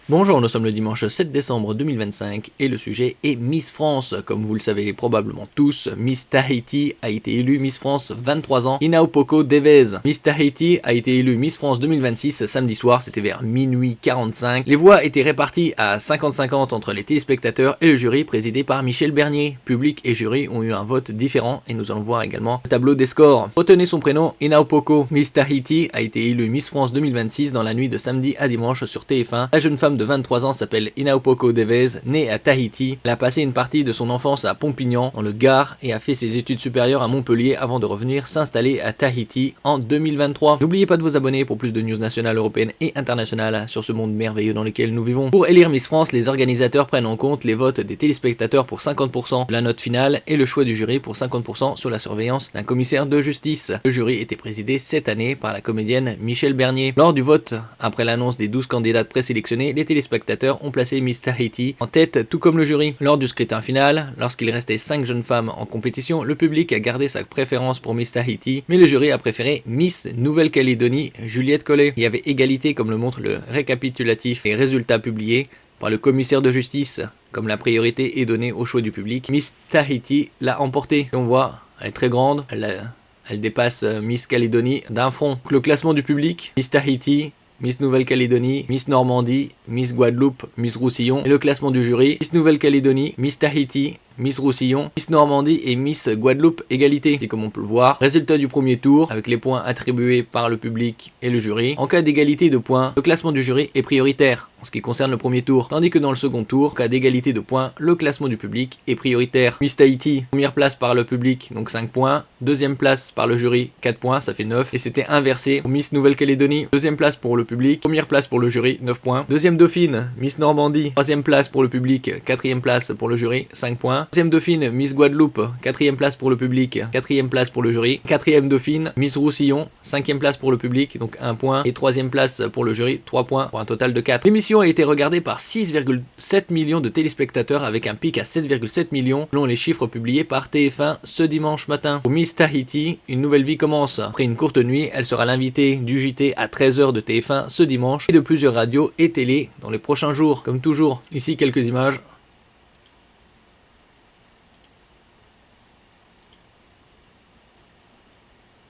Bonjour, nous sommes le dimanche 7 décembre 2025 et le sujet est Miss France. Comme vous le savez probablement tous, Miss Tahiti a été élue Miss France 23 ans, Inaopoko Devez. Miss Tahiti a été élue Miss France 2026 samedi soir, c'était vers minuit 45. Les voix étaient réparties à 50-50 entre les téléspectateurs et le jury présidé par Michel Bernier. Public et jury ont eu un vote différent et nous allons voir également le tableau des scores. Retenez son prénom, Inaopoko. Miss Tahiti a été élue Miss France 2026 dans la nuit de samedi à dimanche sur TF1. La jeune femme de 23 ans s'appelle Inaopoko Devez, née à Tahiti. Elle a passé une partie de son enfance à Pompignan, dans le Gard, et a fait ses études supérieures à Montpellier avant de revenir s'installer à Tahiti en 2023. N'oubliez pas de vous abonner pour plus de news nationales, européennes et internationales sur ce monde merveilleux dans lequel nous vivons. Pour élire Miss France, les organisateurs prennent en compte les votes des téléspectateurs pour 50%, la note finale et le choix du jury pour 50% sous la surveillance d'un commissaire de justice. Le jury était présidé cette année par la comédienne Michel Bernier. Lors du vote, après l'annonce des 12 candidates présélectionnées, les téléspectateurs ont placé Miss Tahiti en tête, tout comme le jury. Lors du scrutin final, lorsqu'il restait 5 jeunes femmes en compétition, le public a gardé sa préférence pour Miss Tahiti, mais le jury a préféré Miss Nouvelle-Calédonie, Juliette Collet. Il y avait égalité comme le montre le récapitulatif des résultats publiés par le commissaire de justice. Comme la priorité est donnée au choix du public, Miss Tahiti l'a emporté. On voit, elle est très grande, elle dépasse Miss Calédonie d'un front. Le classement du public, Miss Tahiti, Miss Nouvelle-Calédonie, Miss Normandie, Miss Guadeloupe, Miss Roussillon. Et le classement du jury, Miss Nouvelle-Calédonie, Miss Tahiti, Miss Roussillon, Miss Normandie et Miss Guadeloupe égalité. Et comme on peut le voir, résultat du premier tour avec les points attribués par le public et le jury. En cas d'égalité de points, le classement du jury est prioritaire en ce qui concerne le premier tour, tandis que dans le second tour, en cas d'égalité de points, le classement du public est prioritaire. Miss Tahiti, première place par le public, donc 5 points, deuxième place par le jury, 4 points, ça fait 9, et c'était inversé pour Miss Nouvelle-Calédonie, deuxième place pour le public, première place pour le jury, 9 points, deuxième dauphine, Miss Normandie, troisième place pour le public, quatrième place pour le jury, 5 points, deuxième dauphine, Miss Guadeloupe, quatrième place pour le public, quatrième place pour le jury, quatrième dauphine, Miss Roussillon, cinquième place pour le public, donc 1 point, et troisième place pour le jury, 3 points, pour un total de 4. L'émission a été regardée par 6,7 millions de téléspectateurs avec un pic à 7,7 millions selon les chiffres publiés par TF1 ce dimanche matin. Pour Miss Tahiti, une nouvelle vie commence. Après une courte nuit, elle sera l'invitée du JT à 13h de TF1 ce dimanche et de plusieurs radios et télé dans les prochains jours. Comme toujours, ici quelques images.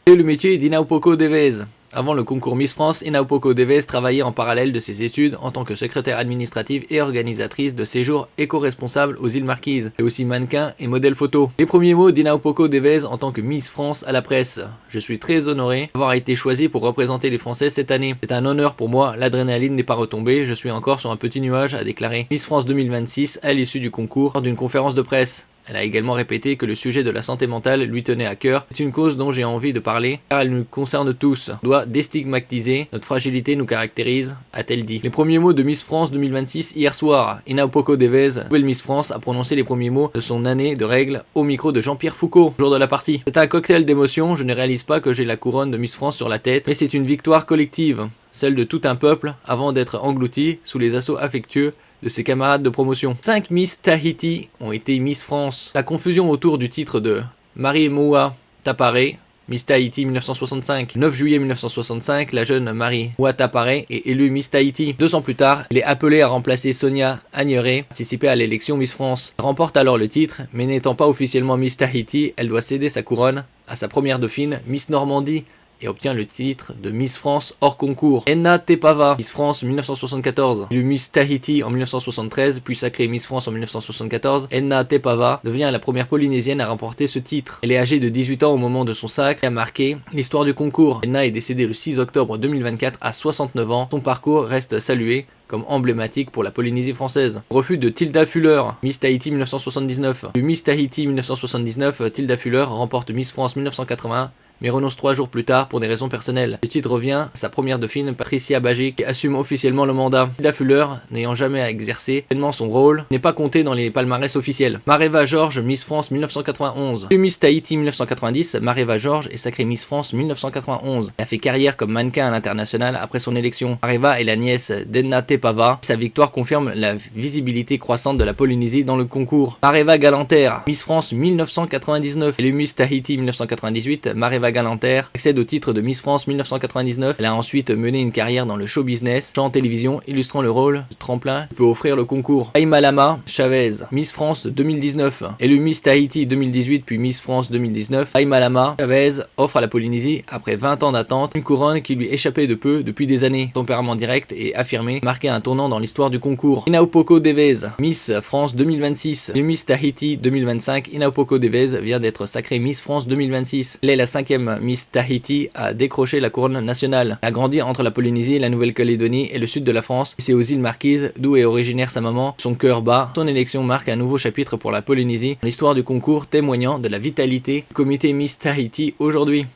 Et le métier d'Inaopoko Devez. Avant le concours Miss France, Inaopoko Devez travaillait en parallèle de ses études en tant que secrétaire administrative et organisatrice de séjours éco-responsable aux îles Marquises, et aussi mannequin et modèle photo. Les premiers mots d'Inaopoko Devez en tant que Miss France à la presse. Je suis très honoré d'avoir été choisi pour représenter les Français cette année. C'est un honneur pour moi, l'adrénaline n'est pas retombée, je suis encore sur un petit nuage, a déclaré Miss France 2026 à l'issue du concours lors d'une conférence de presse. Elle a également répété que le sujet de la santé mentale lui tenait à cœur. C'est une cause dont j'ai envie de parler, car elle nous concerne tous. On doit déstigmatiser, notre fragilité nous caractérise, a-t-elle dit. Les premiers mots de Miss France 2026 hier soir. Inaopoko Devez, nouvelle Miss France, a prononcé les premiers mots de son année de règles au micro de Jean-Pierre Foucault, jour de la partie. C'est un cocktail d'émotions, je ne réalise pas que j'ai la couronne de Miss France sur la tête, mais c'est une victoire collective, celle de tout un peuple, avant d'être englouti sous les assauts affectueux de ses camarades de promotion. 5 Miss Tahiti ont été Miss France. La confusion autour du titre de Marie-Moua Tapare, Miss Tahiti 1965. 9 juillet 1965, la jeune Marie-Moua Tapare est élue Miss Tahiti. 2 ans plus tard, elle est appelée à remplacer Sonia Agneray, participée à l'élection Miss France. Elle remporte alors le titre, mais n'étant pas officiellement Miss Tahiti, elle doit céder sa couronne à sa première dauphine, Miss Normandie, et obtient le titre de Miss France hors concours. Enna Tepava, Miss France 1974, élue Miss Tahiti en 1973, puis sacrée Miss France en 1974, Enna Tepava devient la première polynésienne à remporter ce titre. Elle est âgée de 18 ans au moment de son sacre et a marqué l'histoire du concours. Enna est décédée le 6 octobre 2024 à 69 ans. Son parcours reste salué comme emblématique pour la Polynésie française. Refus de Tilda Fuller, Miss Tahiti 1979. Le Miss Tahiti 1979, Tilda Fuller remporte Miss France 1981, mais renonce 3 jours plus tard pour des raisons personnelles. Le titre revient à sa première dauphine, Patricia Bagic, qui assume officiellement le mandat. Tilda Fuller, n'ayant jamais exercé pleinement son rôle, n'est pas comptée dans les palmarès officiels. Mareva Georges, Miss France 1991. Puis Miss Tahiti 1990, Mareva Georges est sacrée Miss France 1991. Elle a fait carrière comme mannequin à l'international après son élection. Mareva est la nièce d'Enna Tepava, Tepava. Sa victoire confirme la visibilité croissante de la Polynésie dans le concours. Mareva Galanter, Miss France 1999, élue Miss Tahiti 1998, Mareva Galanter accède au titre de Miss France 1999. Elle a ensuite mené une carrière dans le show business, chant en télévision, illustrant le rôle de tremplin que peut offrir le concours. Aimalama Chavez, Miss France 2019, élue Miss Tahiti 2018 puis Miss France 2019. Aimalama Chavez offre à la Polynésie, après 20 ans d'attente, une couronne qui lui échappait de peu depuis des années. Tempérament direct et affirmé, marquait un tournant dans l'histoire du concours. Inaupoko Devez, Miss France 2026, et Miss Tahiti 2025. Inaupoko Devez vient d'être sacrée Miss France 2026. Elle est la 5e Miss Tahiti à décrocher la couronne nationale. Elle a grandi entre la Polynésie, la Nouvelle-Calédonie et le sud de la France. C'est aux îles Marquises, d'où est originaire sa maman. Son cœur bat. Son élection marque un nouveau chapitre pour la Polynésie, l'histoire du concours témoignant de la vitalité du comité Miss Tahiti aujourd'hui.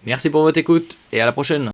Merci pour votre écoute et à la prochaine.